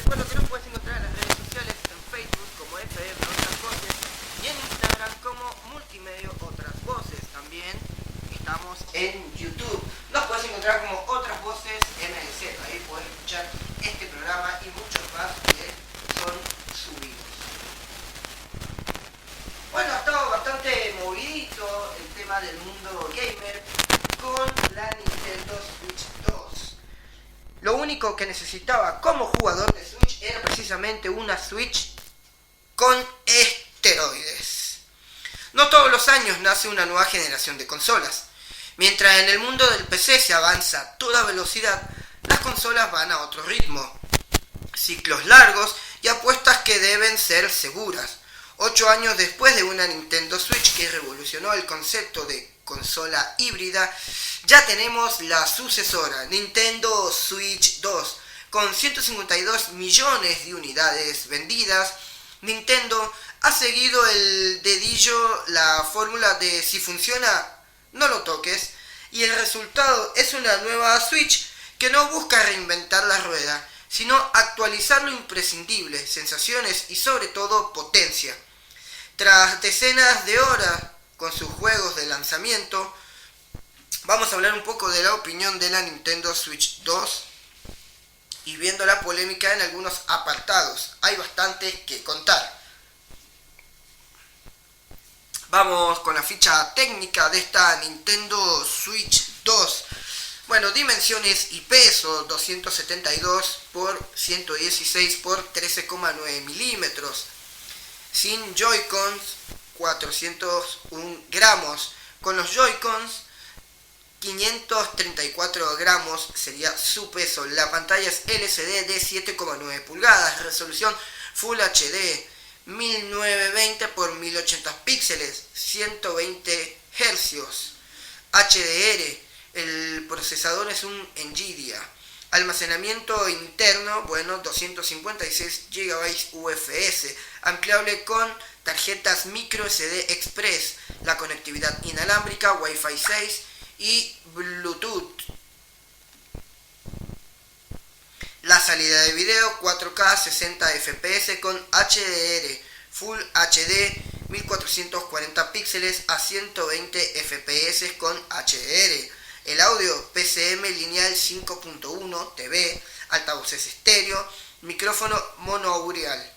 recuerdo que nos puedes encontrar en las redes sociales, en Facebook como FM Otras Voces y en Instagram como Multimedia Otras Voces. También estamos en YouTube. Nos puedes encontrar como Otras Voces MZ. Ahí puedes escuchar este programa y muchos más que son subidos. Bueno, ha estado bastante movidito el tema del mundo gamer con la Nintendo Switch 2. Lo único que necesitaba como jugador de Switch era precisamente una Switch con esteroides. No todos los años nace una nueva generación de consolas. Mientras en el mundo del PC se avanza a toda velocidad, las consolas van a otro ritmo. Ciclos largos y apuestas que deben ser seguras. 8 años después de una Nintendo Switch que revolucionó el concepto de consola híbrida, ya tenemos la sucesora, Nintendo Switch 2, con 152 millones de unidades vendidas. Nintendo ha seguido el dedillo la fórmula de si funciona, no lo toques, y el resultado es una nueva Switch que no busca reinventar la rueda, sino actualizar lo imprescindible, sensaciones y sobre todo potencia. Tras decenas de horas con sus juegos de lanzamiento, vamos a hablar un poco de la opinión de la Nintendo Switch 2 y viendo la polémica en algunos apartados. Hay bastante que contar. Vamos con la ficha técnica de esta Nintendo Switch 2. Bueno, dimensiones y peso: 272 por 116 por 13,9 milímetros. Sin Joy-Cons, 401 gramos. Con los Joy-Cons, 534 gramos sería su peso. La pantalla es LCD de 7,9 pulgadas. Resolución Full HD, 1920 por 1080 píxeles, 120 Hz. HDR, el procesador es un Nvidia. Almacenamiento interno, 256 GB UFS, ampliable con tarjetas micro SD Express, la conectividad inalámbrica, Wi-Fi 6 y Bluetooth. La salida de video 4K 60 FPS con HDR Full HD 1440 píxeles a 120 FPS con HDR. El audio PCM lineal 5.1 TV, altavoces estéreo, micrófono monoaural.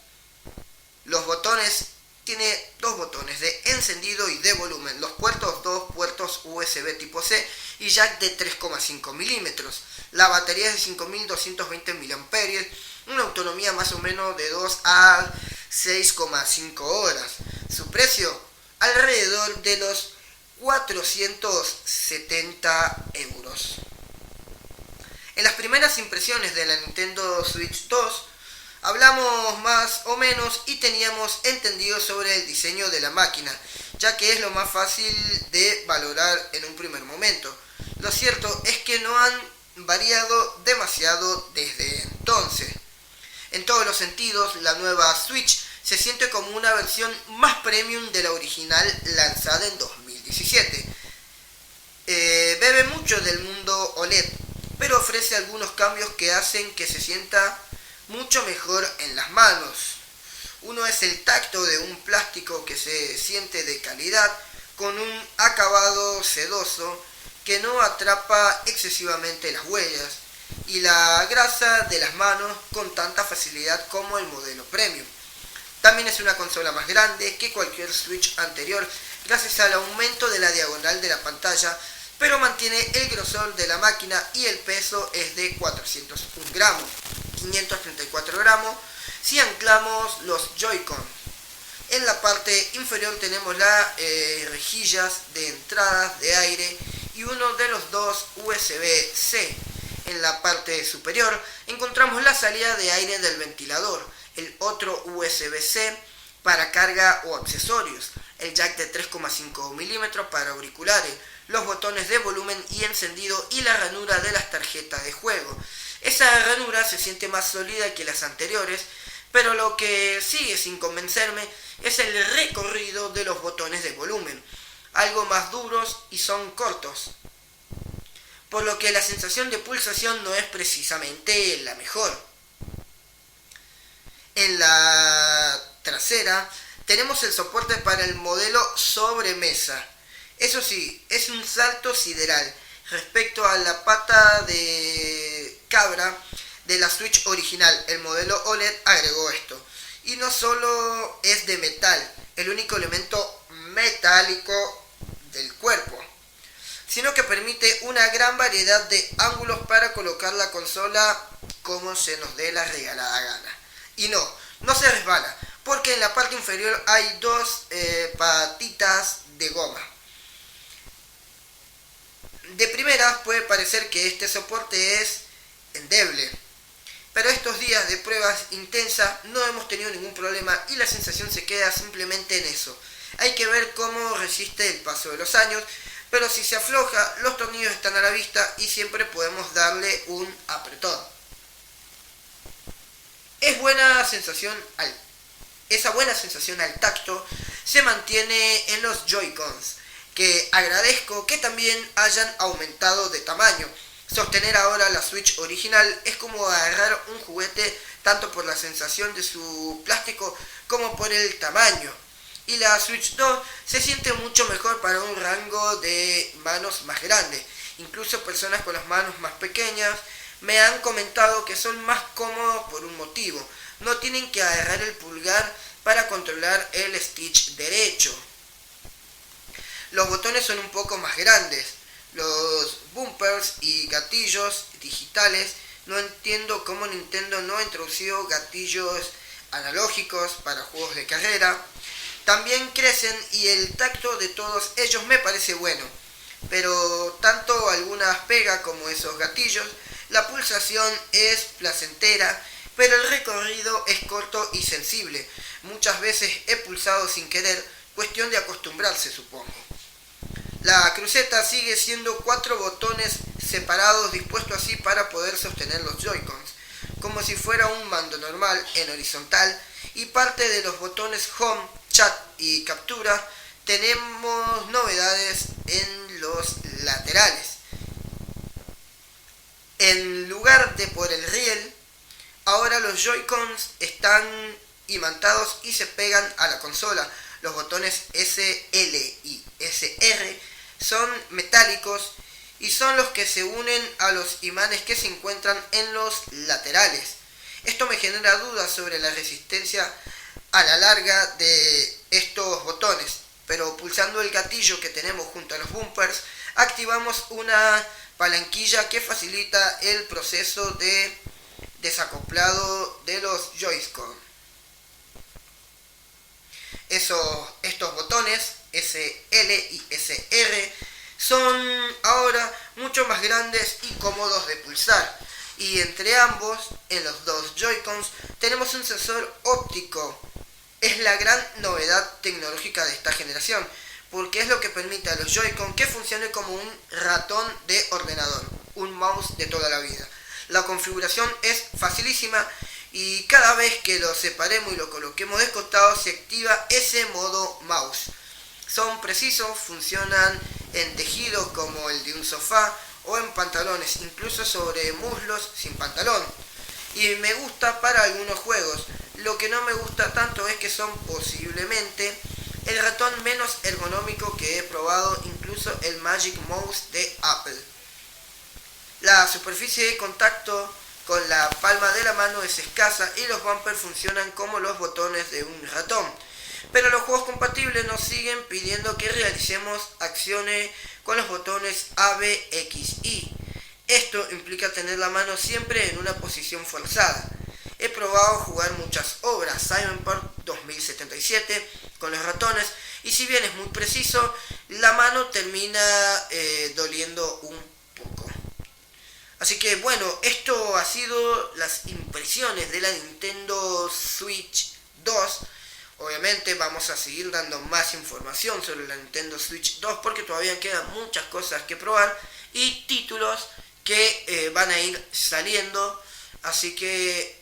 Los botones, tiene dos botones de encendido y de volumen. Los puertos, dos puertos USB tipo C y jack de 3,5 milímetros. La batería es de 5220 mAh, una autonomía más o menos de 2 a 6,5 horas. Su precio, alrededor de los 470 euros. En las primeras impresiones de la Nintendo Switch 2 hablamos más o menos y teníamos entendido sobre el diseño de la máquina, ya que es lo más fácil de valorar en un primer momento. Lo cierto es que no han variado demasiado desde entonces. En todos los sentidos, la nueva Switch se siente como una versión más premium de la original lanzada en 2017. Bebe mucho del mundo OLED, pero ofrece algunos cambios que hacen que se sienta mucho mejor en las manos. Uno es el tacto de un plástico que se siente de calidad, con un acabado sedoso que no atrapa excesivamente las huellas y la grasa de las manos con tanta facilidad como el modelo premium. También es una consola más grande que cualquier Switch anterior gracias al aumento de la diagonal de la pantalla, pero mantiene el grosor de la máquina y el peso es de 401 gramos, 534 gramos si anclamos los Joy-Con. En la parte inferior tenemos las rejillas de entradas de aire y uno de los dos USB-C. En la parte superior encontramos la salida de aire del ventilador, el otro USB-C para carga o accesorios, el jack de 3,5 milímetros para auriculares, los botones de volumen y encendido y la ranura de las tarjetas de juego. Esa ranura se siente más sólida que las anteriores, pero lo que sigue sin convencerme es el recorrido de los botones de volumen, algo más duros y son cortos, por lo que la sensación de pulsación no es precisamente la mejor. delantera tenemos el soporte para el modelo sobremesa. Eso sí, es un salto sideral respecto a la pata de cabra de la Switch original. El modelo OLED agregó esto. Y no solo es de metal, el único elemento metálico del cuerpo, sino que permite una gran variedad de ángulos para colocar la consola como se nos dé la regalada gana. Y no se resbala, porque en la parte inferior hay dos patitas de goma. De primera puede parecer que este soporte es endeble, pero estos días de pruebas intensas no hemos tenido ningún problema y la sensación se queda simplemente en eso. Hay que ver cómo resiste el paso de los años, pero si se afloja, los tornillos están a la vista y siempre podemos darle un apretón. Esa buena sensación al tacto se mantiene en los Joy-Cons, que agradezco que también hayan aumentado de tamaño. Sostener ahora la Switch original es como agarrar un juguete tanto por la sensación de su plástico como por el tamaño. Y la Switch 2 se siente mucho mejor para un rango de manos más grande. Incluso personas con las manos más pequeñas me han comentado que son más cómodos por un motivo. No tienen que agarrar el pulgar para controlar el Stitch derecho. Los botones son un poco más grandes. Los bumpers y gatillos digitales, no entiendo cómo Nintendo no ha introducido gatillos analógicos para juegos de carrera. También crecen y el tacto de todos ellos me parece bueno, pero tanto algunas pega como esos gatillos, la pulsación es placentera, pero el recorrido es corto y sensible. Muchas veces he pulsado sin querer, cuestión de acostumbrarse, supongo. La cruceta sigue siendo 4 botones separados dispuestos así para poder sostener los Joy-Cons, como si fuera un mando normal en horizontal, y parte de los botones Home, Chat y Captura. Tenemos novedades en los laterales. En lugar de por el riel, ahora los Joy-Cons están imantados y se pegan a la consola. Los botones S, L y SR son metálicos y son los que se unen a los imanes que se encuentran en los laterales. Esto me genera dudas sobre la resistencia a la larga de estos botones, pero pulsando el gatillo que tenemos junto a los bumpers, activamos una palanquilla que facilita el proceso de desacoplado de los Joy-Con. Estos botones S, L y SR son ahora mucho más grandes y cómodos de pulsar, y entre ambos, en los dos Joy-Cons, tenemos un sensor óptico. Es la gran novedad tecnológica de esta generación, porque es lo que permite a los Joy-Con que funcione como un ratón de ordenador, un mouse de toda la vida. La configuración es facilísima y cada vez que lo separemos y lo coloquemos de costado se activa ese modo mouse. Son precisos, funcionan en tejido como el de un sofá o en pantalones, incluso sobre muslos sin pantalón. Y me gusta para algunos juegos. Lo que no me gusta tanto es que son posiblemente el ratón menos ergonómico que he probado, incluso el Magic Mouse de Apple. La superficie de contacto con la palma de la mano es escasa y los bumpers funcionan como los botones de un ratón. Pero los juegos compatibles nos siguen pidiendo que realicemos acciones con los botones A, B, X, Y. Esto implica tener la mano siempre en una posición forzada. He probado jugar muchas obras, Cyberpunk 2077, con los ratones, y si bien es muy preciso, la mano termina doliendo un poco. Así que bueno, esto ha sido las impresiones de la Nintendo Switch 2. Obviamente vamos a seguir dando más información sobre la Nintendo Switch 2 porque todavía quedan muchas cosas que probar y títulos que van a ir saliendo. Así que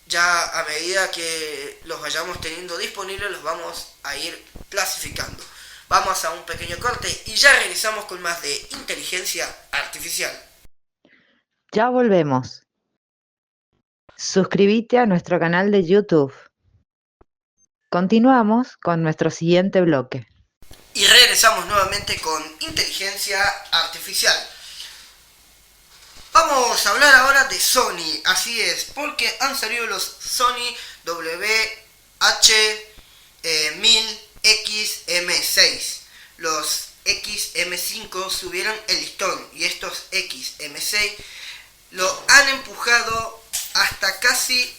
ya a medida que los vayamos teniendo disponibles los vamos a ir clasificando. Vamos a un pequeño corte y ya regresamos con más de inteligencia artificial. Ya volvemos. Suscríbete a nuestro canal de YouTube. Continuamos con nuestro siguiente bloque. Y regresamos nuevamente con inteligencia artificial. Vamos a hablar ahora de Sony, así es, porque han salido los Sony WH-1000XM6. Los XM5 subieron el listón y estos XM6 lo han empujado hasta casi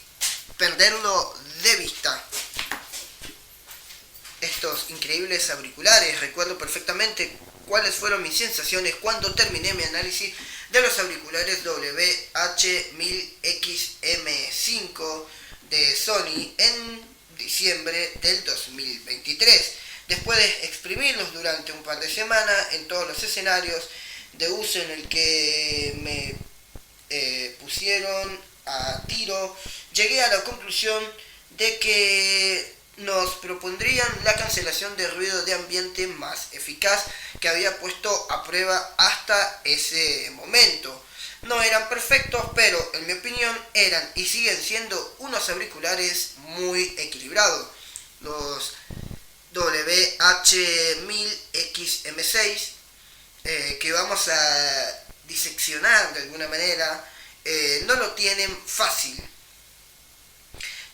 perderlo de vista. Estos increíbles auriculares, recuerdo perfectamente cuáles fueron mis sensaciones cuando terminé mi análisis de los auriculares WH-1000XM5 de Sony en diciembre del 2023. Después de exprimirlos durante un par de semanas en todos los escenarios de uso en el que me pusieron a tiro, llegué a la conclusión de que nos propondrían la cancelación de ruido de ambiente más eficaz que había puesto a prueba hasta ese momento. No eran perfectos, pero en mi opinión eran y siguen siendo unos auriculares muy equilibrados. Los WH-1000XM6 que vamos a diseccionar de alguna manera no lo tienen fácil.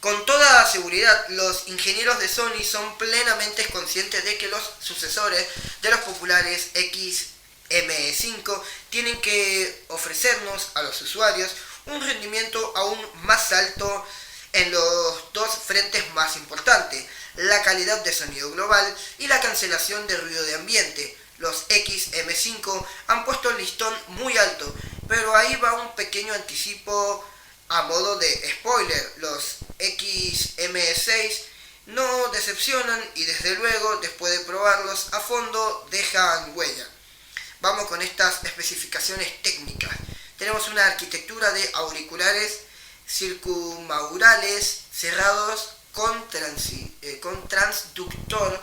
Con toda seguridad, los ingenieros de Sony son plenamente conscientes de que los sucesores de los populares XM5 tienen que ofrecernos a los usuarios un rendimiento aún más alto en los dos frentes más importantes, la calidad de sonido global y la cancelación de ruido de ambiente. Los XM5 han puesto el listón muy alto, pero ahí va un pequeño anticipo a modo de spoiler. Los XM6 no decepcionan y desde luego después de probarlos a fondo dejan huella. Vamos con estas especificaciones técnicas. Tenemos una arquitectura de auriculares circunmaurales cerrados con transductor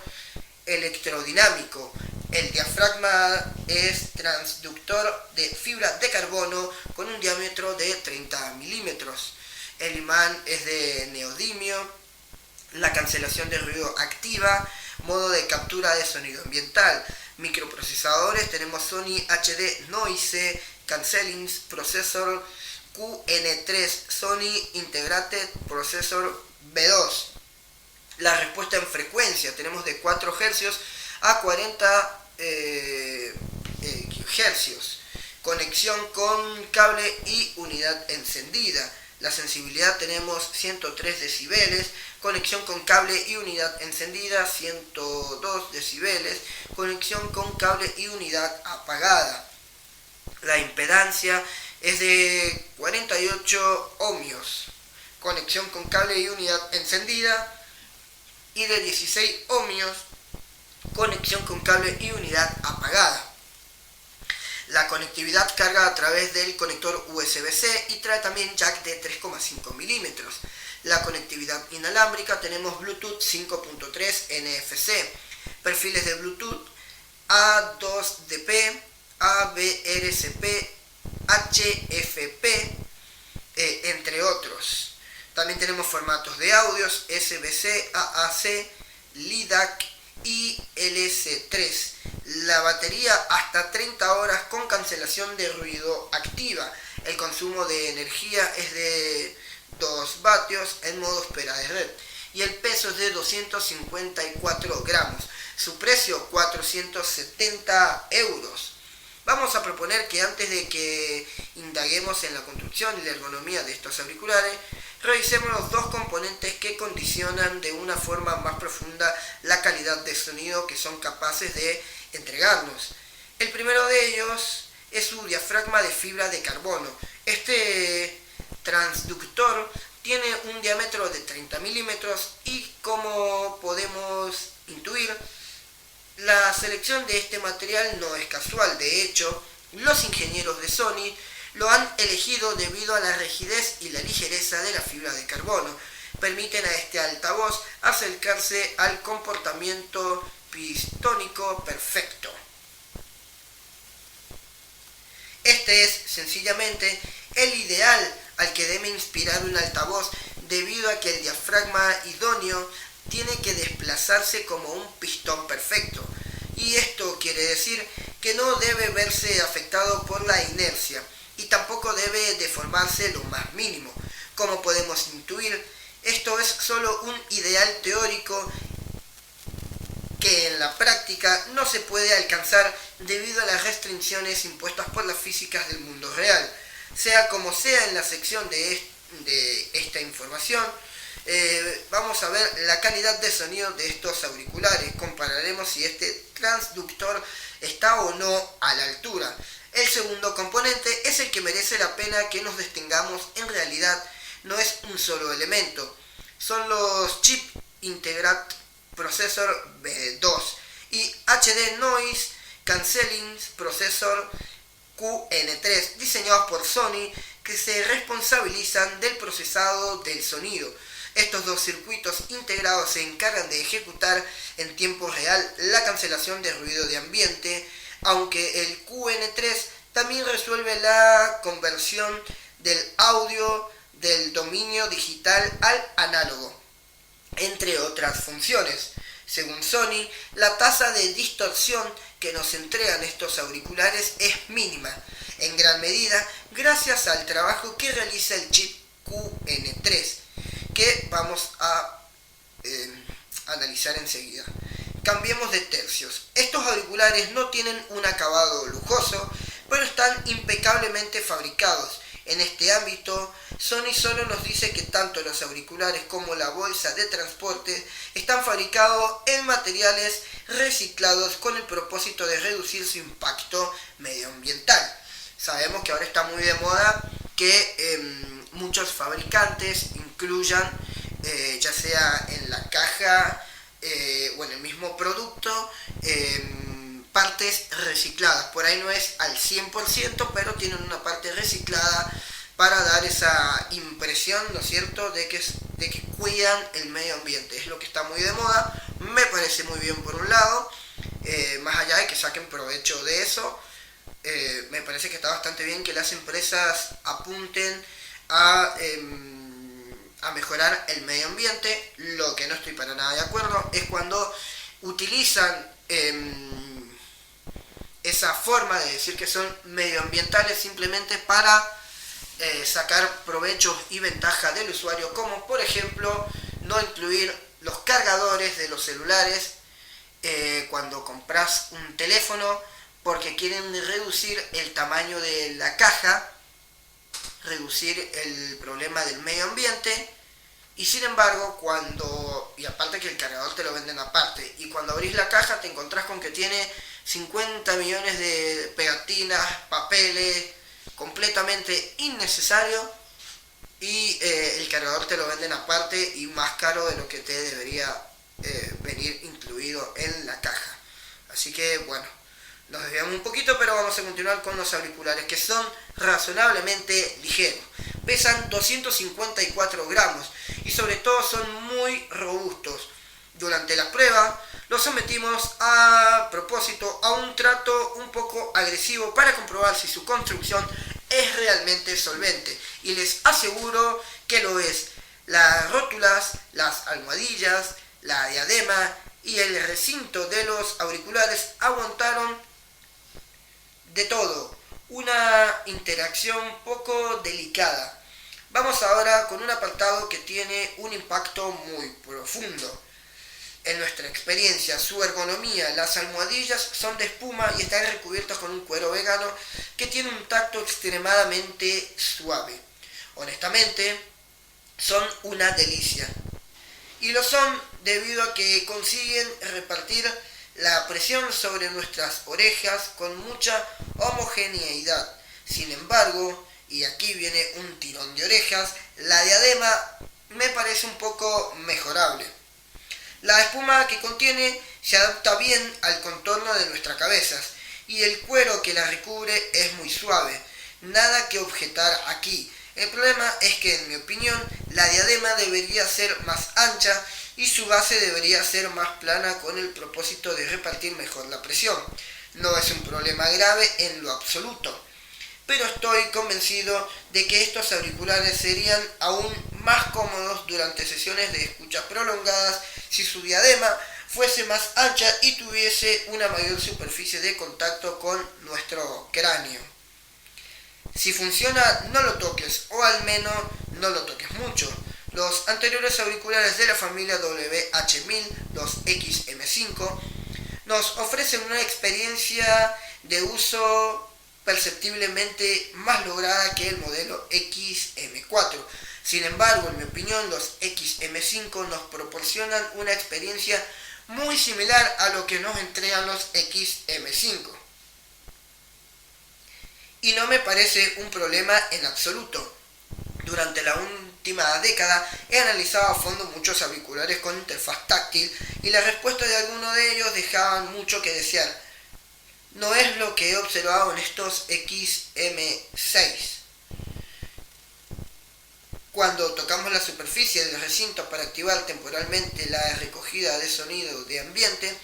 electrodinámico. El diafragma es transductor de fibra de carbono con un diámetro de 30 milímetros. El imán es de neodimio. La cancelación de ruido activa. Modo de captura de sonido ambiental. Microprocesadores. Tenemos Sony HD Noise Cancelling Processor QN3. Sony Integrated Processor B2. La respuesta en frecuencia. Tenemos de 4 Hz a 40 Hz. Conexión con cable y unidad encendida. La sensibilidad tenemos 103 decibeles. Conexión con cable y unidad encendida 102 decibeles. Conexión con cable y unidad apagada. La impedancia es de 48 ohmios. Conexión con cable y unidad encendida. Y de 16 ohmios. Conexión con cable y unidad apagada. La conectividad carga a través del conector USB-C y trae también jack de 3,5 milímetros. La conectividad inalámbrica tenemos Bluetooth 5.3 NFC, perfiles de Bluetooth A2DP, ABRCP, HFP, entre otros. También tenemos formatos de audios SBC, AAC, LIDAC y LC3. La batería hasta 30 horas con cancelación de ruido activa. El consumo de energía es de 2 vatios en modo espera de red. Y el peso es de 254 gramos. Su precio 470 euros. Vamos a proponer que antes de que indaguemos en la construcción y la ergonomía de estos auriculares, revisemos los dos componentes que condicionan de una forma más profunda la calidad de sonido que son capaces de entregarnos. El primero de ellos es su diafragma de fibra de carbono. Este transductor tiene un diámetro de 30 milímetros y, como podemos intuir, la selección de este material no es casual. De hecho, los ingenieros de Sony lo han elegido debido a la rigidez y la ligereza de la fibra de carbono. Permiten a este altavoz acercarse al comportamiento pistónico perfecto. Este es sencillamente el ideal al que debe inspirar un altavoz, debido a que el diafragma idóneo tiene que desplazarse como un pistón perfecto. Y esto quiere decir que no debe verse afectado por la inercia y tampoco debe deformarse lo más mínimo. Como podemos intuir, esto es solo un ideal teórico que en la práctica no se puede alcanzar debido a las restricciones impuestas por las físicas del mundo real. Sea como sea, en la sección de esta información vamos a ver la calidad de sonido de estos auriculares. Compararemos si este transductor está o no a la altura. El segundo componente es el que merece la pena que nos detengamos. En realidad no es un solo elemento, son los Chip Integrated Processor B2 y HD Noise Cancelling Processor QN3, diseñados por Sony, que se responsabilizan del procesado del sonido. Estos dos circuitos integrados se encargan de ejecutar en tiempo real la cancelación de ruido de ambiente, aunque el QN3 también resuelve la conversión del audio del dominio digital al análogo, entre otras funciones. Según Sony, la tasa de distorsión que nos entregan estos auriculares es mínima, en gran medida gracias al trabajo que realiza el chip QN3, que vamos a analizar enseguida. Cambiemos de tercios. Estos auriculares no tienen un acabado lujoso, pero están impecablemente fabricados. En este ámbito, Sony solo nos dice que tanto los auriculares como la bolsa de transporte están fabricados en materiales reciclados con el propósito de reducir su impacto medioambiental. Sabemos que ahora está muy de moda que muchos fabricantes incluyan, ya sea en la caja o en el mismo producto, partes recicladas. Por ahí no es al 100%, pero tienen una parte reciclada para dar esa impresión, ¿no es cierto?, de que cuidan el medio ambiente. Es lo que está muy de moda, me parece muy bien por un lado, más allá de que saquen provecho de eso, me parece que está bastante bien que las empresas apunten a mejorar el medio ambiente. Lo que no estoy para nada de acuerdo es cuando utilizan esa forma de decir que son medioambientales simplemente para sacar provechos y ventaja del usuario, como por ejemplo no incluir los cargadores de los celulares cuando compras un teléfono, porque quieren reducir el tamaño de la caja, reducir el problema del medio ambiente. Y sin embargo, y aparte que el cargador te lo venden aparte, y cuando abrís la caja te encontrás con que tiene 50 millones de pegatinas, papeles, completamente innecesario, y el cargador te lo venden aparte y más caro de lo que te debería venir incluido en la caja. Así que bueno, nos desviamos un poquito, pero vamos a continuar con los auriculares, que son razonablemente ligeros. Pesan 254 gramos y sobre todo son muy robustos. Durante la prueba los sometimos a propósito a un trato un poco agresivo para comprobar si su construcción es realmente solvente, y les aseguro que lo es. Las rótulas, las almohadillas, la diadema y el recinto de los auriculares aguantaron de todo. Una interacción poco delicada. Vamos ahora con un apartado que tiene un impacto muy profundo. En nuestra experiencia, su ergonomía, las almohadillas son de espuma y están recubiertas con un cuero vegano que tiene un tacto extremadamente suave. Honestamente, son una delicia. Y lo son debido a que consiguen repartir la presión sobre nuestras orejas con mucha homogeneidad. Sin embargo, y aquí viene un tirón de orejas, la diadema me parece un poco mejorable. La espuma que contiene se adapta bien al contorno de nuestras cabezas y el cuero que la recubre es muy suave. Nada que objetar aquí. El problema es que, en mi opinión, la diadema debería ser más ancha y su base debería ser más plana con el propósito de repartir mejor la presión. No es un problema grave en lo absoluto, pero estoy convencido de que estos auriculares serían aún más cómodos durante sesiones de escucha prolongadas si su diadema fuese más ancha y tuviese una mayor superficie de contacto con nuestro cráneo. Si funciona, no lo toques, o al menos no lo toques mucho. Los anteriores auriculares de la familia WH-1000, los XM5, nos ofrecen una experiencia de uso perceptiblemente más lograda que el modelo XM4. Sin embargo, en mi opinión, los XM5 nos proporcionan una experiencia muy similar a lo que nos entregan los XM5. Y no me parece un problema en absoluto. Durante la última década he analizado a fondo muchos auriculares con interfaz táctil y la respuesta de algunos de ellos dejaban mucho que desear. No es lo que he observado en estos XM6. Cuando tocamos la superficie del recinto para activar temporalmente la recogida de sonido de ambiente,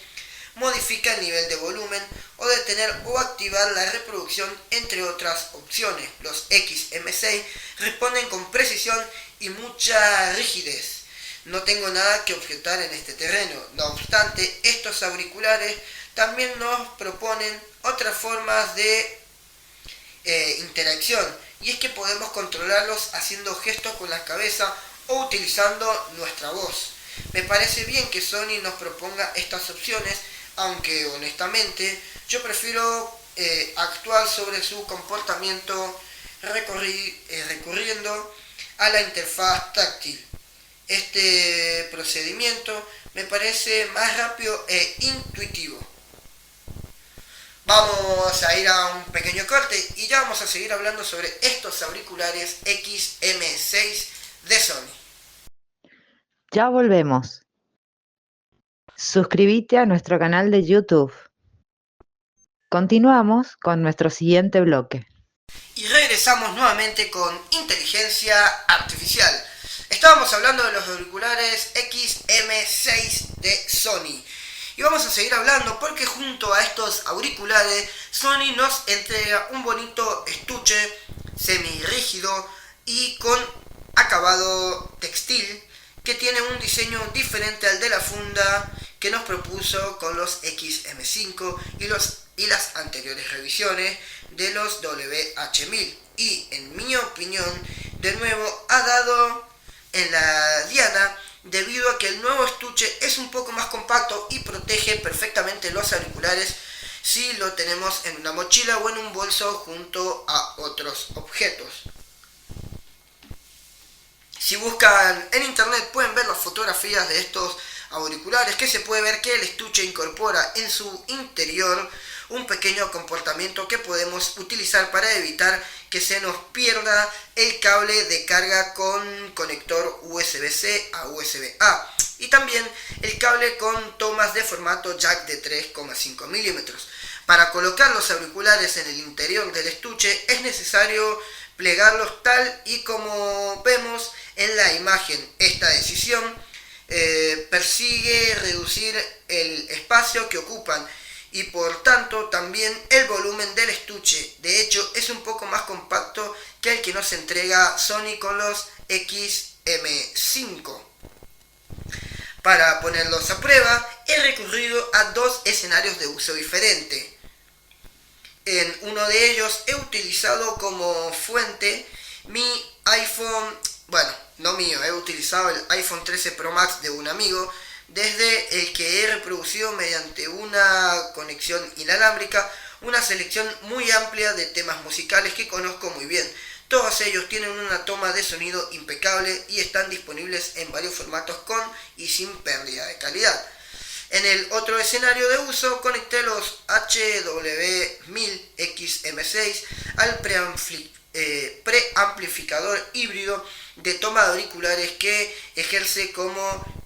modifica el nivel de volumen o detener o activar la reproducción, entre otras opciones. Los XM6 responden con precisión y mucha rigidez. No tengo nada que objetar en este terreno. No obstante, estos auriculares también nos proponen otras formas de interacción, y es que podemos controlarlos haciendo gestos con la cabeza o utilizando nuestra voz. Me parece bien que Sony nos proponga estas opciones, aunque honestamente yo prefiero actuar sobre su comportamiento recurriendo a la interfaz táctil. Este procedimiento me parece más rápido e intuitivo. Vamos a ir a un pequeño corte y ya vamos a seguir hablando sobre estos auriculares XM6 de Sony. Ya volvemos. Suscríbete a nuestro canal de YouTube. Continuamos con nuestro siguiente bloque. Y regresamos nuevamente con inteligencia artificial. Estábamos hablando de los auriculares XM6 de Sony. Y vamos a seguir hablando porque junto a estos auriculares Sony nos entrega un bonito estuche semi-rígido y con acabado textil que tiene un diseño diferente al de la funda que nos propuso con los XM5 y las anteriores revisiones de los WH-1000. Y en mi opinión, de nuevo ha dado en la diana debido a que el nuevo estuche es un poco más compacto y protege perfectamente los auriculares si lo tenemos en una mochila o en un bolso junto a otros objetos. Si buscan en internet pueden ver las fotografías de estos auriculares, que se puede ver que el estuche incorpora en su interior un pequeño comportamiento que podemos utilizar para evitar que se nos pierda el cable de carga con conector USB-C a USB-A y también el cable con tomas de formato jack de 3,5 milímetros. Para colocar los auriculares en el interior del estuche es necesario plegarlos tal y como vemos en la imagen. Esta decisión persigue reducir el espacio que ocupan y por tanto también el volumen del estuche. De hecho es un poco más compacto que el que nos entrega Sony con los XM5. Para ponerlos a prueba he recurrido a dos escenarios de uso diferente. En uno de ellos he utilizado como fuente mi iPhone, he utilizado el iPhone 13 Pro Max de un amigo, desde el que he reproducido mediante una conexión inalámbrica una selección muy amplia de temas musicales que conozco muy bien. Todos ellos tienen una toma de sonido impecable y están disponibles en varios formatos con y sin pérdida de calidad. En el otro escenario de uso conecté los HW1000XM6 al preamplificador híbrido de toma de auriculares que ejerce como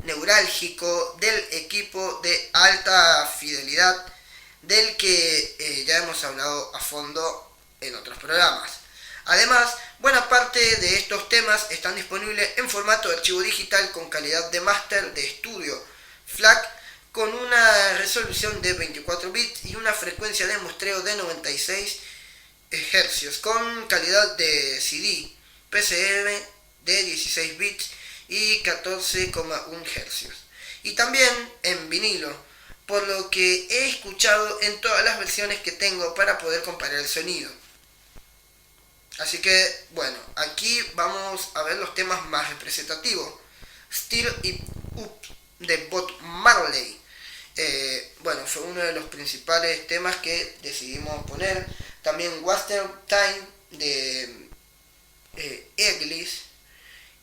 neurálgico del equipo de alta fidelidad del que ya hemos hablado a fondo en otros programas. Además, buena parte de estos temas están disponibles en formato de archivo digital con calidad de máster de estudio FLAC con una resolución de 24 bits y una frecuencia de muestreo de 96 Hz con calidad de CD, PCM de 16 bits y 14,1 Hz. Y también en vinilo, por lo que he escuchado en todas las versiones que tengo para poder comparar el sonido. Así que, bueno, aquí vamos a ver los temas más representativos. Stir It Up de Bob Marley. Bueno, fue uno de los principales temas que decidimos poner. También Western Time de Eagles,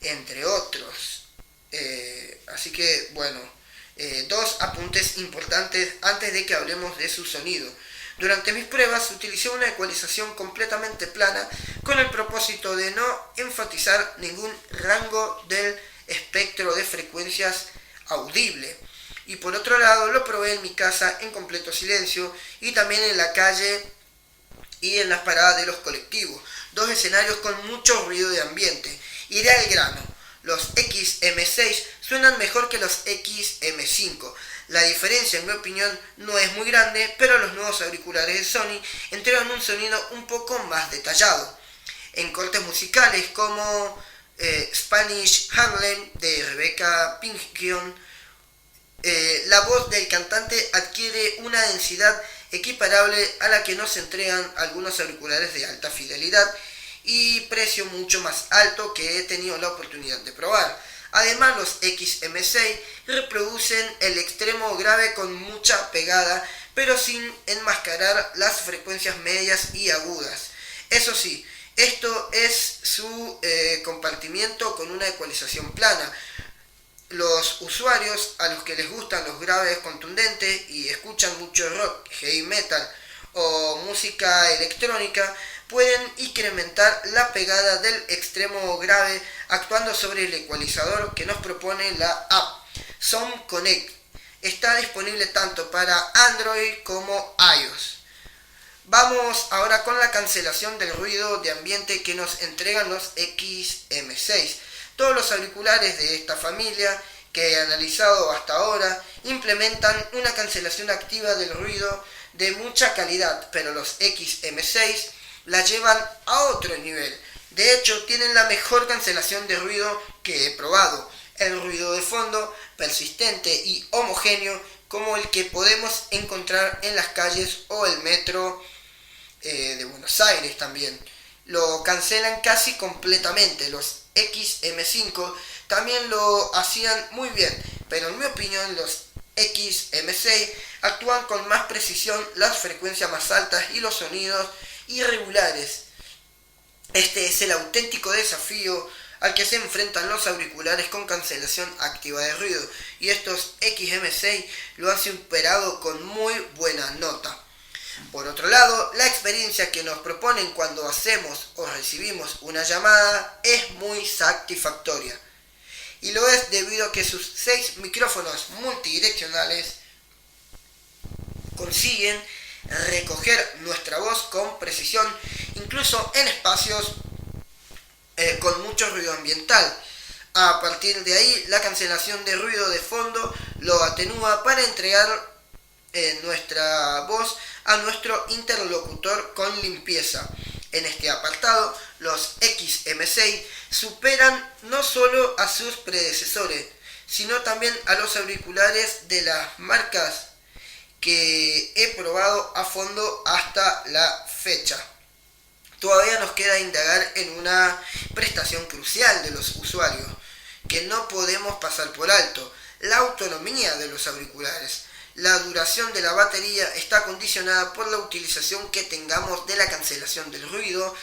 entre otros. Así que, bueno, dos apuntes importantes antes de que hablemos de su sonido. Durante mis pruebas utilicé una ecualización completamente plana con el propósito de no enfatizar ningún rango del espectro de frecuencias audible. Y por otro lado lo probé en mi casa en completo silencio y también en la calle y en las paradas de los colectivos, dos escenarios con mucho ruido de ambiente. Iré al grano. Los XM6 suenan mejor que los XM5. La diferencia, en mi opinión, no es muy grande, pero los nuevos auriculares de Sony entregan un sonido un poco más detallado. En cortes musicales como Spanish Harlem de Rebecca Pinkerton, la voz del cantante adquiere una densidad equiparable a la que nos entregan algunos auriculares de alta fidelidad y precio mucho más alto que he tenido la oportunidad de probar. Además, los XM6 reproducen el extremo grave con mucha pegada, pero sin enmascarar las frecuencias medias y agudas. Eso sí, esto es su compartimiento con una ecualización plana. Los usuarios a los que les gustan los graves contundentes y escuchan mucho rock, heavy metal o música electrónica pueden incrementar la pegada del extremo grave actuando sobre el ecualizador que nos propone la app Sound Connect. Está disponible tanto para Android como iOS. Vamos ahora con la cancelación del ruido de ambiente que nos entregan los XM6. Todos los auriculares de esta familia que he analizado hasta ahora implementan una cancelación activa del ruido de mucha calidad, pero los XM6 la llevan a otro nivel. De hecho, tienen la mejor cancelación de ruido que he probado. El ruido de fondo persistente y homogéneo como el que podemos encontrar en las calles o el metro de Buenos Aires también. Lo cancelan casi completamente. Los XM5 también lo hacían muy bien, pero en mi opinión los XM6 actúan con más precisión las frecuencias más altas y los sonidos irregulares. Este es el auténtico desafío al que se enfrentan los auriculares con cancelación activa de ruido, y estos XM6 lo han superado con muy buena nota. Por otro lado, la experiencia que nos proponen cuando hacemos o recibimos una llamada es muy satisfactoria. Y lo es debido a que sus 6 micrófonos multidireccionales consiguen recoger nuestra voz con precisión, incluso en espacios con mucho ruido ambiental. A partir de ahí, la cancelación de ruido de fondo lo atenúa para entregar nuestra voz a nuestro interlocutor con limpieza. En este apartado, los XM6 superan no solo a sus predecesores, sino también a los auriculares de las marcas que he probado a fondo hasta la fecha. Todavía nos queda indagar en una prestación crucial de los usuarios que no podemos pasar por alto: la autonomía de los auriculares. La duración de la batería está condicionada por la utilización que tengamos de la cancelación del ruido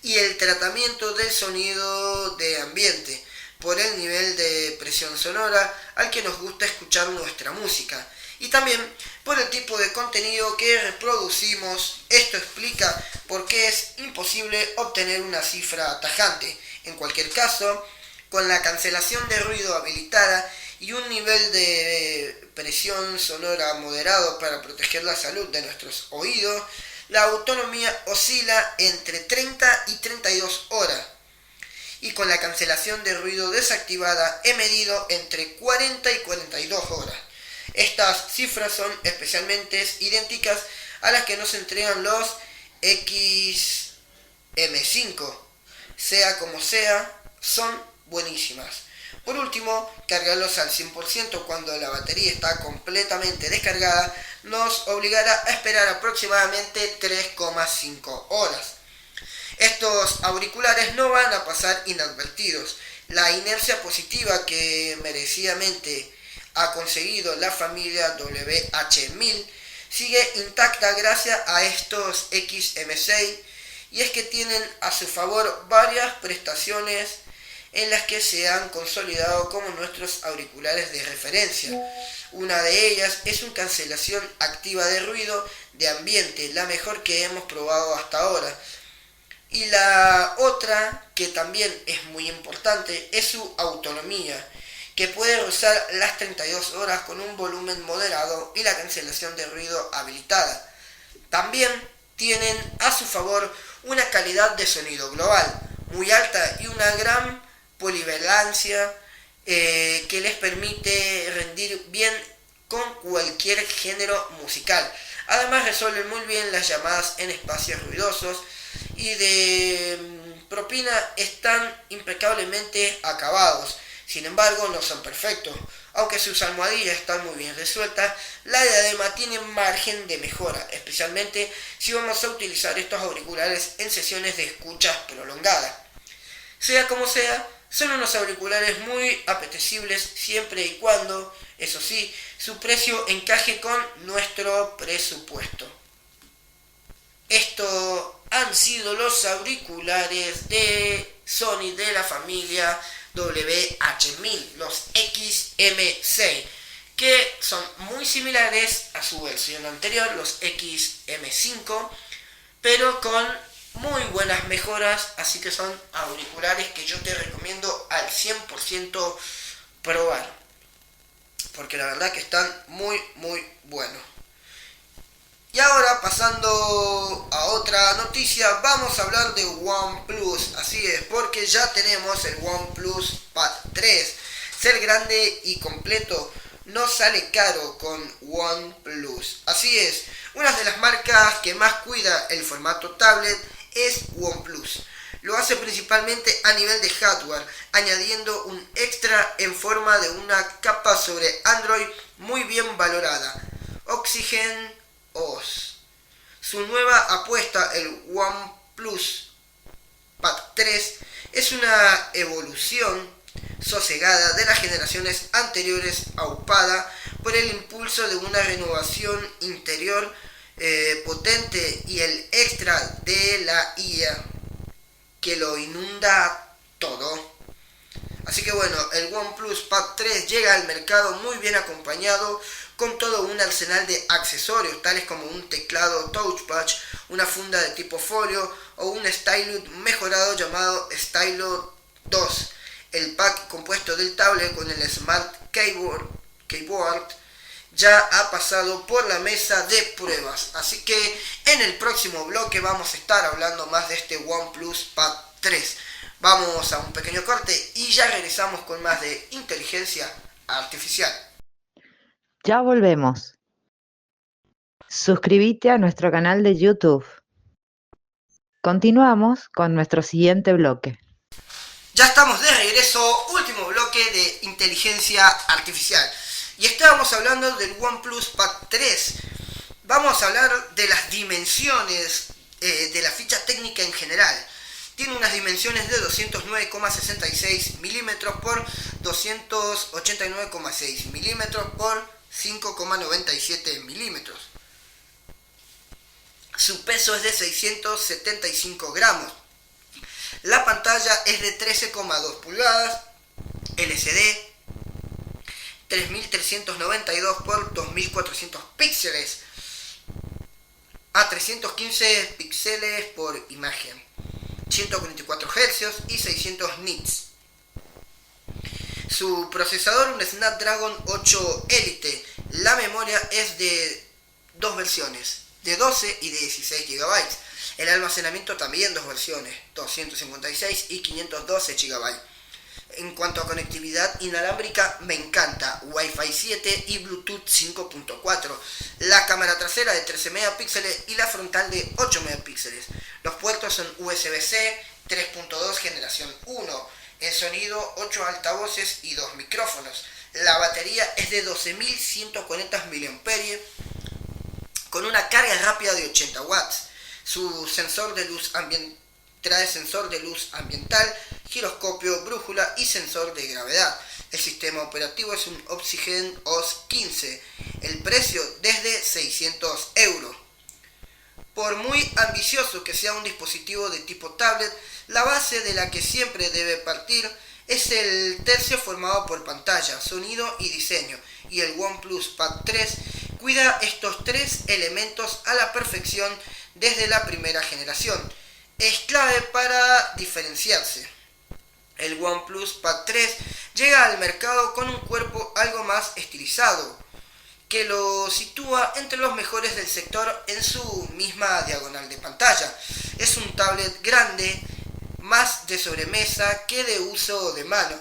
y el tratamiento del sonido de ambiente, por el nivel de presión sonora al que nos gusta escuchar nuestra música, y también por el tipo de contenido que reproducimos. Esto explica por qué es imposible obtener una cifra tajante. En cualquier caso, con la cancelación de ruido habilitada y un nivel de presión sonora moderado para proteger la salud de nuestros oídos, la autonomía oscila entre 30 y 32 horas. Y con la cancelación de ruido desactivada he medido entre 40 y 42 horas. Estas cifras son especialmente idénticas a las que nos entregan los XM5. Sea como sea, son buenísimas. Por último, cargarlos al 100% cuando la batería está completamente descargada nos obligará a esperar aproximadamente 3,5 horas. Estos auriculares no van a pasar inadvertidos. La inercia positiva que merecidamente ha conseguido la familia WH-1000 sigue intacta gracias a estos XM6, y es que tienen a su favor varias prestaciones en las que se han consolidado como nuestros auriculares de referencia. Una de ellas es una cancelación activa de ruido de ambiente, la mejor que hemos probado hasta ahora. Y la otra, que también es muy importante, es su autonomía, que puede rozar las 32 horas con un volumen moderado y la cancelación de ruido habilitada. También tienen a su favor una calidad de sonido global muy alta y una gran polivalencia que les permite rendir bien con cualquier género musical. Además resuelven muy bien las llamadas en espacios ruidosos y de propina están impecablemente acabados. Sin embargo, no son perfectos. Aunque sus almohadillas están muy bien resueltas, la diadema tiene margen de mejora, especialmente si vamos a utilizar estos auriculares en sesiones de escuchas prolongadas. Sea como sea, son unos auriculares muy apetecibles siempre y cuando, eso sí, su precio encaje con nuestro presupuesto. Estos han sido los auriculares de Sony de la familia WH-1000, los XM6, que son muy similares a su versión anterior, los XM5, pero con muy buenas mejoras, así que son auriculares que yo te recomiendo al 100% probar, porque la verdad que están muy buenos. Y ahora, pasando a otra noticia, vamos a hablar de OnePlus. Así es, porque ya tenemos el OnePlus Pad 3. Ser grande y completo no sale caro con OnePlus. Así es, una de las marcas que más cuida el formato tablet es OnePlus. Lo hace principalmente a nivel de hardware, añadiendo un extra en forma de una capa sobre Android muy bien valorada, Oxygen OS. Su nueva apuesta, el OnePlus Pad 3, es una evolución sosegada de las generaciones anteriores, aupada por el impulso de una renovación interior potente y el extra de la IA que lo inunda todo. Así que bueno, el OnePlus Pad 3 llega al mercado muy bien acompañado con todo un arsenal de accesorios tales como un teclado touchpad, una funda de tipo folio o un stylus mejorado llamado Stylo 2. El pack compuesto del tablet con el Smart Keyboard ya ha pasado por la mesa de pruebas, así que en el próximo bloque vamos a estar hablando más de este OnePlus Pad 3. Vamos a un pequeño corte y ya regresamos con más de inteligencia artificial. Ya volvemos. Suscríbete a nuestro canal de YouTube. Continuamos con nuestro siguiente bloque. Ya estamos de regreso, último bloque de inteligencia artificial. Y estábamos hablando del OnePlus Pad 3. Vamos a hablar de las dimensiones de la ficha técnica en general. Tiene unas dimensiones de 209,66 milímetros por 289,6 milímetros por 5,97 milímetros. Su peso es de 675 gramos. La pantalla es de 13,2 pulgadas, LCD, 3392 por 2400 píxeles, a 315 píxeles por imagen, 144 Hz y 600 nits. Su procesador, un Snapdragon 8 Elite. La memoria es de dos versiones, de 12 y de 16 GB. El almacenamiento también dos versiones, 256 y 512 GB. En cuanto a conectividad inalámbrica, me encanta Wi-Fi 7 y Bluetooth 5.4. La cámara trasera de 13 megapíxeles y la frontal de 8 megapíxeles. Los puertos son USB-C 3.2 generación 1, En sonido, 8 altavoces y 2 micrófonos. La batería es de 12.140 mAh con una carga rápida de 80 watts. Su sensor de luz trae sensor de luz ambiental, giroscopio, brújula y sensor de gravedad. El sistema operativo es un Oxygen OS 15. El precio desde 600 euros. Por muy ambicioso que sea un dispositivo de tipo tablet, la base de la que siempre debe partir es el tercio formado por pantalla, sonido y diseño, y el OnePlus Pad 3 cuida estos tres elementos a la perfección desde la primera generación. Es clave para diferenciarse. El OnePlus Pad 3 llega al mercado con un cuerpo algo más estilizado, que lo sitúa entre los mejores del sector en su misma diagonal de pantalla. Es un tablet grande, más de sobremesa que de uso de mano,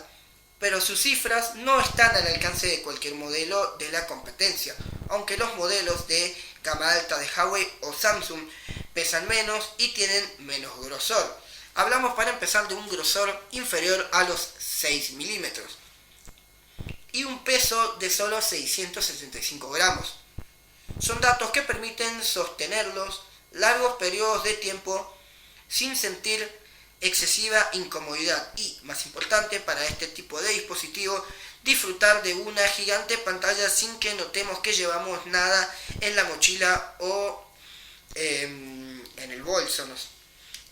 pero sus cifras no están al alcance de cualquier modelo de la competencia, aunque los modelos de gama alta de Huawei o Samsung pesan menos y tienen menos grosor. Hablamos para empezar de un grosor inferior a los 6 milímetros y un peso de solo 665 gramos. Son datos que permiten sostenerlos largos periodos de tiempo sin sentir excesiva incomodidad y, más importante para este tipo de dispositivo, disfrutar de una gigante pantalla sin que notemos que llevamos nada en la mochila o en el bolso.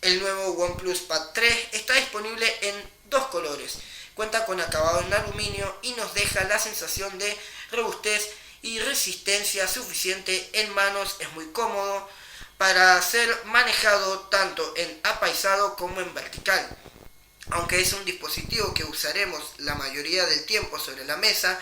El nuevo OnePlus Pad 3 está disponible en dos colores. Cuenta con acabado en aluminio y nos deja la sensación de robustez y resistencia suficiente en manos. Es muy cómodo para ser manejado tanto en apaisado como en vertical. Aunque es un dispositivo que usaremos la mayoría del tiempo sobre la mesa,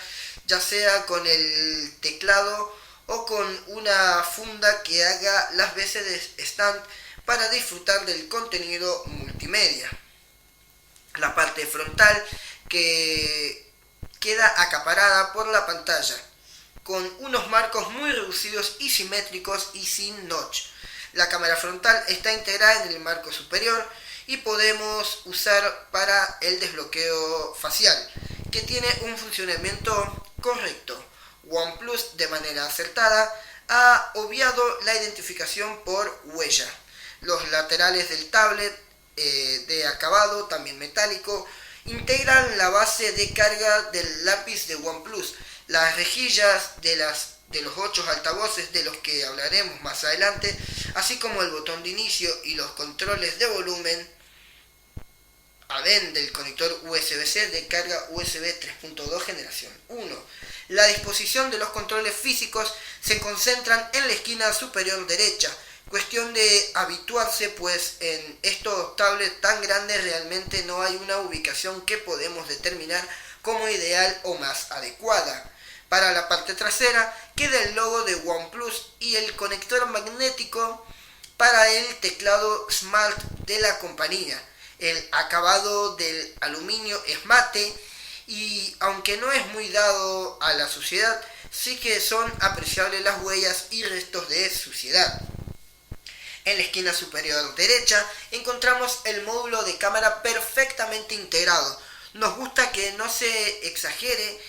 ya sea con el teclado o con una funda que haga las veces de stand para disfrutar del contenido multimedia. La parte frontal que queda acaparada por la pantalla, con unos marcos muy reducidos y simétricos y sin notch. La cámara frontal está integrada en el marco superior y podemos usar para el desbloqueo facial, que tiene un funcionamiento correcto. OnePlus, de manera acertada, ha obviado la identificación por huella. Los laterales del tablet, de acabado también metálico, integran la base de carga del lápiz de OnePlus. Las rejillas de los 8 altavoces, de los que hablaremos más adelante, así como el botón de inicio y los controles de volumen, además del conector USB-C de carga USB 3.2 generación 1. La disposición de los controles físicos se concentran en la esquina superior derecha. Cuestión de habituarse, pues en estos tablets tan grandes realmente no hay una ubicación que podemos determinar como ideal o más adecuada. Para la parte trasera queda el logo de OnePlus y el conector magnético para el teclado Smart de la compañía. El acabado del aluminio es mate y, aunque no es muy dado a la suciedad, sí que son apreciables las huellas y restos de suciedad. En la esquina superior derecha encontramos el módulo de cámara perfectamente integrado. Nos gusta que no se exagere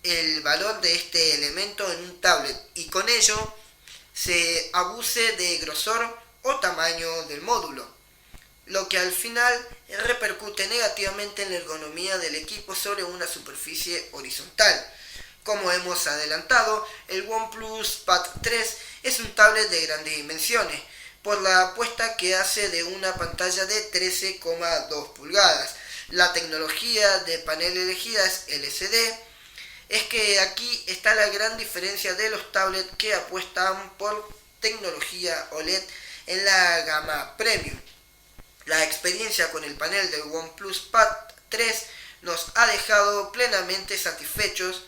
el valor de este elemento en un tablet y con ello se abuse de grosor o tamaño del módulo, lo que al final repercute negativamente en la ergonomía del equipo sobre una superficie horizontal. Como hemos adelantado, el OnePlus Pad 3 es un tablet de grandes dimensiones, por la apuesta que hace de una pantalla de 13,2 pulgadas. La tecnología de panel elegida es LCD. Es que aquí está la gran diferencia de los tablets que apuestan por tecnología OLED en la gama Premium. La experiencia con el panel del OnePlus Pad 3 nos ha dejado plenamente satisfechos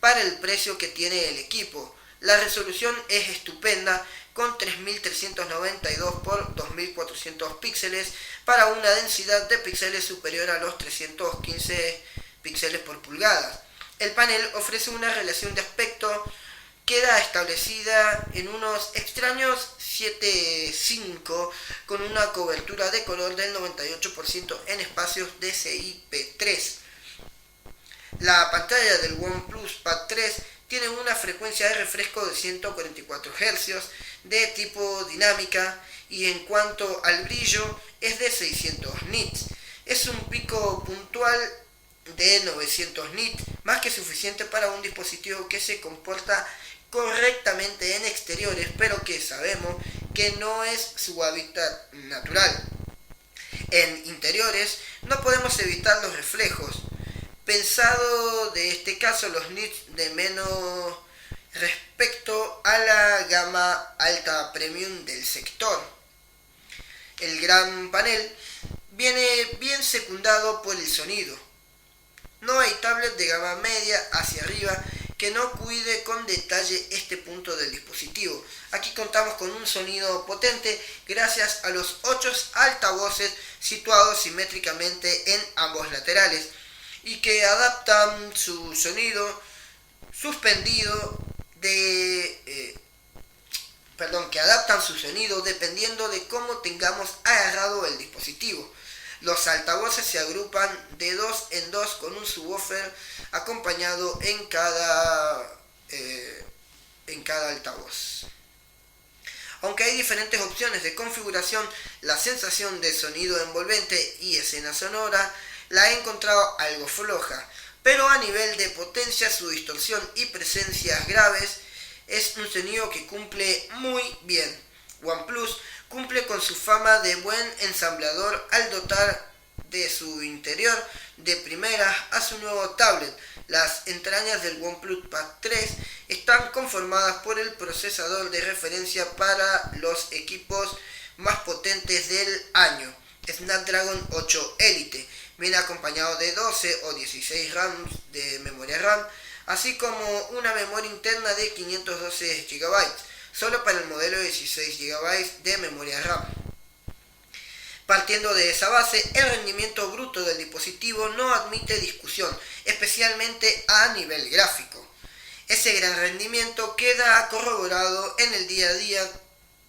para el precio que tiene el equipo. La resolución es estupenda, con 3392 por 2400 píxeles para una densidad de píxeles superior a los 315 píxeles por pulgada. El panel ofrece una relación de aspecto queda establecida en unos extraños 7.5 con una cobertura de color del 98% en espacios DCI-P3. La pantalla del OnePlus Pad 3 tiene una frecuencia de refresco de 144 Hz de tipo dinámica y en cuanto al brillo es de 600 nits. Es un pico puntual de 900 nits, más que suficiente para un dispositivo que se comporta correctamente en exteriores, pero que sabemos que no es su hábitat natural. En interiores no podemos evitar los reflejos. Pensado de este caso los nits de menos respecto a la gama alta premium del sector. El gran panel viene bien secundado por el sonido. No hay tablet de gama media hacia arriba que no cuide con detalle este punto del dispositivo. Aquí contamos con un sonido potente gracias a los 8 altavoces situados simétricamente en ambos laterales y que adaptan su sonido suspendido dependiendo de cómo tengamos agarrado el dispositivo. Los altavoces se agrupan de 2 en 2 con un subwoofer acompañado en cada altavoz. Aunque hay diferentes opciones de configuración, la sensación de sonido envolvente y escena sonora la he encontrado algo floja, pero a nivel de potencia, su distorsión y presencias graves es un sonido que cumple muy bien. OnePlus cumple con su fama de buen ensamblador al dotar de su interior de primera a su nuevo tablet. Las entrañas del OnePlus Pad 3 están conformadas por el procesador de referencia para los equipos más potentes del año, Snapdragon 8 Elite. Viene acompañado de 12 o 16 RAM de memoria RAM, así como una memoria interna de 512 GB, solo para el modelo de 16 GB de memoria RAM. Partiendo de esa base, el rendimiento bruto del dispositivo no admite discusión, especialmente a nivel gráfico. Ese gran rendimiento queda corroborado en el día a día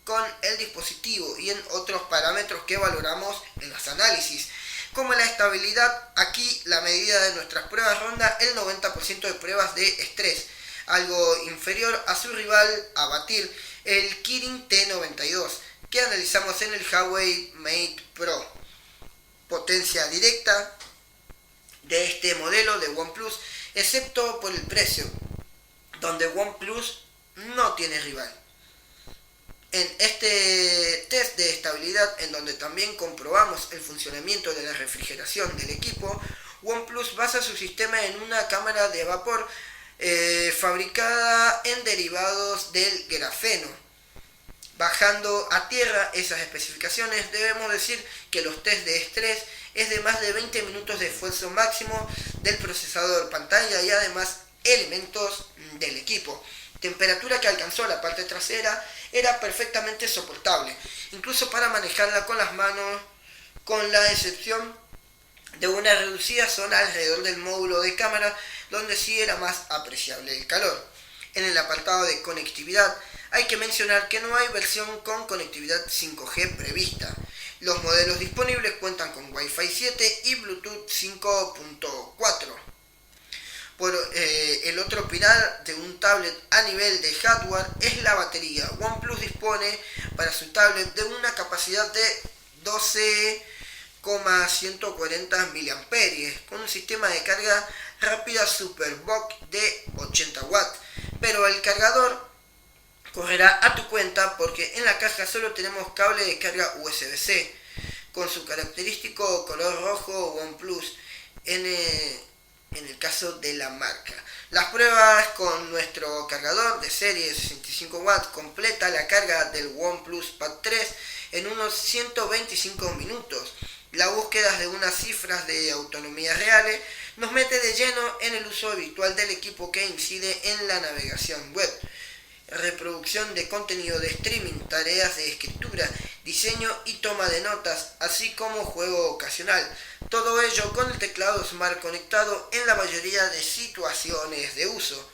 con el dispositivo y en otros parámetros que valoramos en los análisis, como la estabilidad. Aquí la medida de nuestras pruebas ronda el 90% de pruebas de estrés, algo inferior a su rival a batir, el Kirin T92, que analizamos en el Huawei Mate Pro. Potencia directa de este modelo de OnePlus, excepto por el precio, donde OnePlus no tiene rival. En este test de estabilidad, en donde también comprobamos el funcionamiento de la refrigeración del equipo, OnePlus basa su sistema en una cámara de vapor fabricada en derivados del grafeno. Bajando a tierra esas especificaciones, debemos decir que los test de estrés es de más de 20 minutos de esfuerzo máximo del procesador, pantalla y además elementos del equipo. Temperatura que alcanzó la parte trasera era perfectamente soportable, incluso para manejarla con las manos, con la excepción de una reducida zona alrededor del módulo de cámara, donde sí era más apreciable el calor. En el apartado de conectividad, hay que mencionar que no hay versión con conectividad 5G prevista. Los modelos disponibles cuentan con Wi-Fi 7 y Bluetooth 5.4. Por el otro pilar de un tablet a nivel de hardware es la batería. OnePlus dispone para su tablet de una capacidad de 12,140 mAh con un sistema de carga rápida SuperVOOC de 80 watts, pero el cargador correrá a tu cuenta porque en la caja solo tenemos cable de carga USB-C con su característico color rojo OnePlus en el caso de la marca. Las pruebas con nuestro cargador de serie de 65 watts completa la carga del OnePlus Pad 3 en unos 125 minutos. La búsqueda de unas cifras de autonomía reales nos mete de lleno en el uso habitual del equipo que incide en la navegación web, reproducción de contenido de streaming, tareas de escritura, diseño y toma de notas, así como juego ocasional. Todo ello con el teclado Smart conectado en la mayoría de situaciones de uso.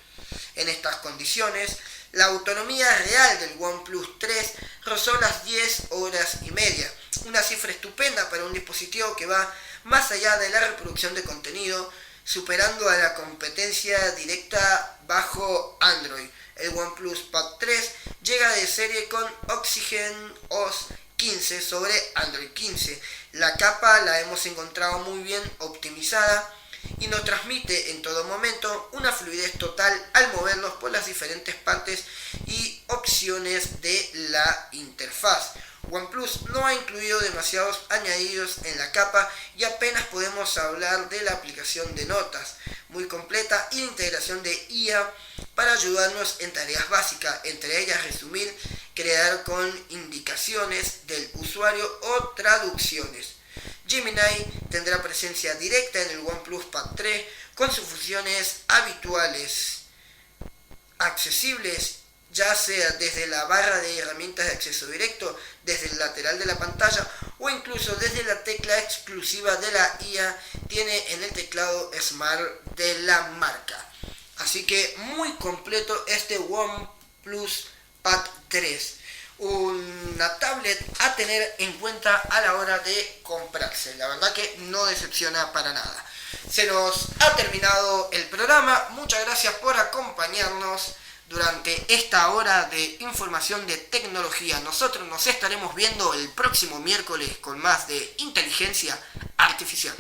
En estas condiciones La autonomía real del OnePlus 3 rozó las 10 horas y media, una cifra estupenda para un dispositivo que va más allá de la reproducción de contenido, superando a la competencia directa bajo Android. El OnePlus Pad 3 llega de serie con Oxygen OS 15 sobre Android 15. La capa la hemos encontrado muy bien optimizada y nos transmite en todo momento una fluidez total al movernos por las diferentes partes y opciones de la interfaz. OnePlus no ha incluido demasiados añadidos en la capa y apenas podemos hablar de la aplicación de notas, muy completa, y la integración de IA para ayudarnos en tareas básicas, entre ellas resumir, crear con indicaciones del usuario o traducciones. Gemini tendrá presencia directa en el OnePlus Pad 3 con sus funciones habituales, accesibles ya sea desde la barra de herramientas de acceso directo, desde el lateral de la pantalla o incluso desde la tecla exclusiva de la IA tiene en el teclado Smart de la marca. Así que muy completo este OnePlus Pad 3. Una tablet a tener en cuenta a la hora de comprarse. La verdad que no decepciona para nada. Se nos ha terminado el programa. Muchas gracias por acompañarnos durante esta hora de información de tecnología. Nosotros nos estaremos viendo el próximo miércoles con más de inteligencia artificial.